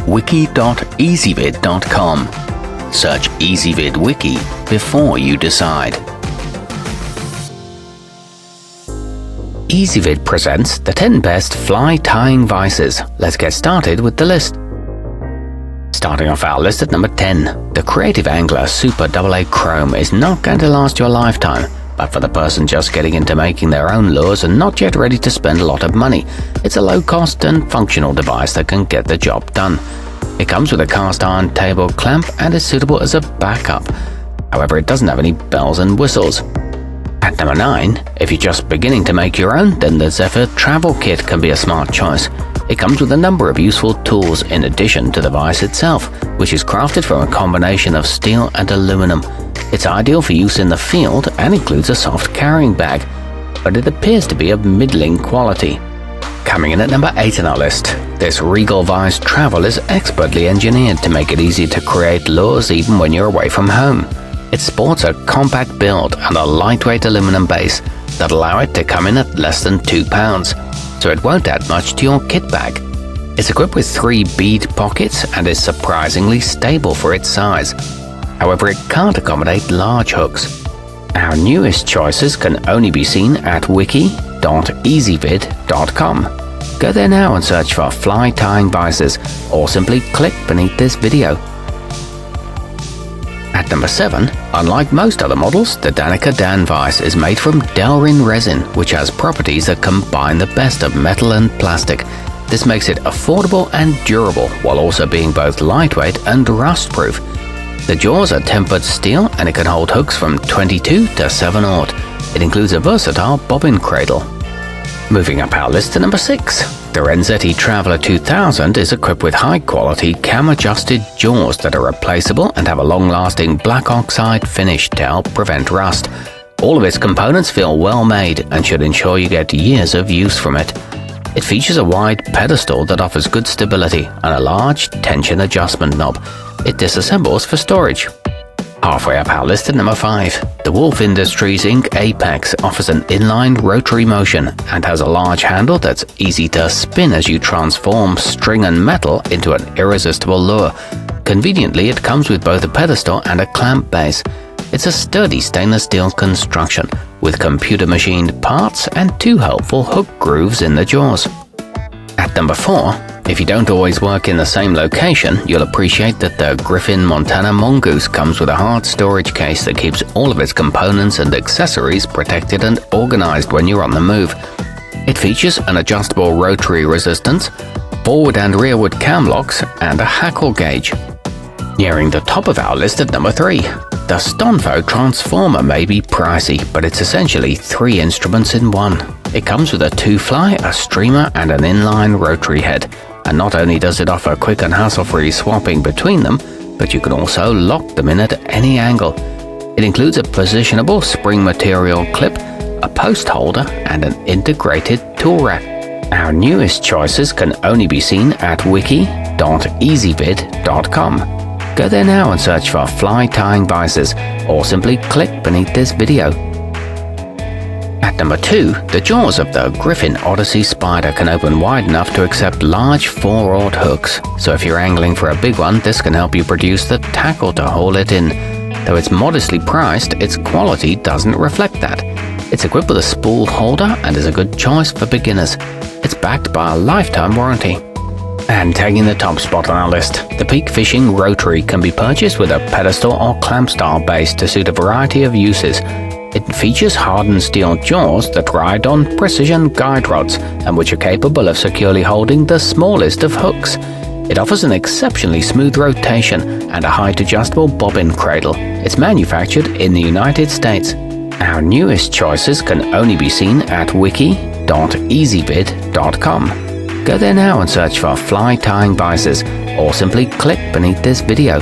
wiki.ezvid.com. Search Ezvid Wiki before you decide. Ezvid presents the 10 best fly tying vises. Let's get started with the list. Starting off our list at number 10, the Creative Angler Super AA Chrome is not going to last you a lifetime, but for the person just getting into making their own lures and not yet ready to spend a lot of money, it's a low-cost and functional device that can get the job done. It comes with a cast iron table clamp and is suitable as a backup. However, it doesn't have any bells and whistles. At number 9, if you're just beginning to make your own, then the Zephr Travel Kit can be a smart choice. It comes with a number of useful tools in addition to the vise itself, which is crafted from a combination of steel and aluminum. It's ideal for use in the field and includes a soft carrying bag, but it appears to be of middling quality. Coming in at number 8 on our list, this Regal Vise Travel is expertly engineered to make it easy to create lures even when you're away from home. It sports a compact build and a lightweight aluminum base that allow it to come in at less than 2 pounds, so it won't add much to your kit bag. It's equipped with 3 bead pockets and is surprisingly stable for its size. However, it can't accommodate large hooks. Our newest choices can only be seen at wiki.ezvid.com. Go there now and search for fly tying vises, or simply click beneath this video. At number 7, unlike most other models, the Danica danvise is made from Delrin resin, which has properties that combine the best of metal and plastic. This makes it affordable and durable, while also being both lightweight and rust-proof. The jaws are tempered steel and it can hold hooks from 22 to 7/0. It includes a versatile bobbin cradle. Moving up our list to number 6. The Renzetti Traveler 2000 is equipped with high-quality cam-adjusted jaws that are replaceable and have a long-lasting black oxide finish to help prevent rust. All of its components feel well made and should ensure you get years of use from it. It features a wide pedestal that offers good stability and a large tension adjustment knob. It disassembles for storage. Halfway up our list at number 5, the Wolff Industries Inc. Apex offers an inline rotary motion and has a large handle that's easy to spin as you transform string and metal into an irresistible lure. Conveniently, it comes with both a pedestal and a clamp base. It's a sturdy stainless steel construction with computer-machined parts and 2 helpful hook grooves in the jaws. At number 4, if you don't always work in the same location, you'll appreciate that the Griffin Montana mongoose comes with a hard storage case that keeps all of its components and accessories protected and organized when you're on the move. It features an adjustable rotary resistance, forward and rearward cam locks, and a hackle gauge. Nearing the top of our list at number 3, the Stonfo transformer may be pricey, but it's essentially 3 instruments in one. It comes with a 2-fly, a streamer, and an inline rotary head. And not only does it offer quick and hassle-free swapping between them, but you can also lock them in at any angle. It includes a positionable spring material clip, a post holder, and an integrated tool rack. Our newest choices can only be seen at wiki.ezvid.com. Go there now and search for fly tying vises, or simply click beneath this video. At number 2, the jaws of the Griffin Odyssey Spider can open wide enough to accept large 4/0 hooks, so if you're angling for a big one, this can help you produce the tackle to haul it in. Though it's modestly priced, its quality doesn't reflect that. It's equipped with a spool holder and is a good choice for beginners. It's backed by a lifetime warranty. And taking the top spot on our list, the Peak Fishing Rotary can be purchased with a pedestal or clamp style base to suit a variety of uses. It features hardened steel jaws that ride on precision guide rods and which are capable of securely holding the smallest of hooks. It offers an exceptionally smooth rotation and a height-adjustable bobbin cradle. It's manufactured in the United States. Our newest choices can only be seen at wiki.ezvid.com. Go there now and search for fly tying vises, or simply click beneath this video.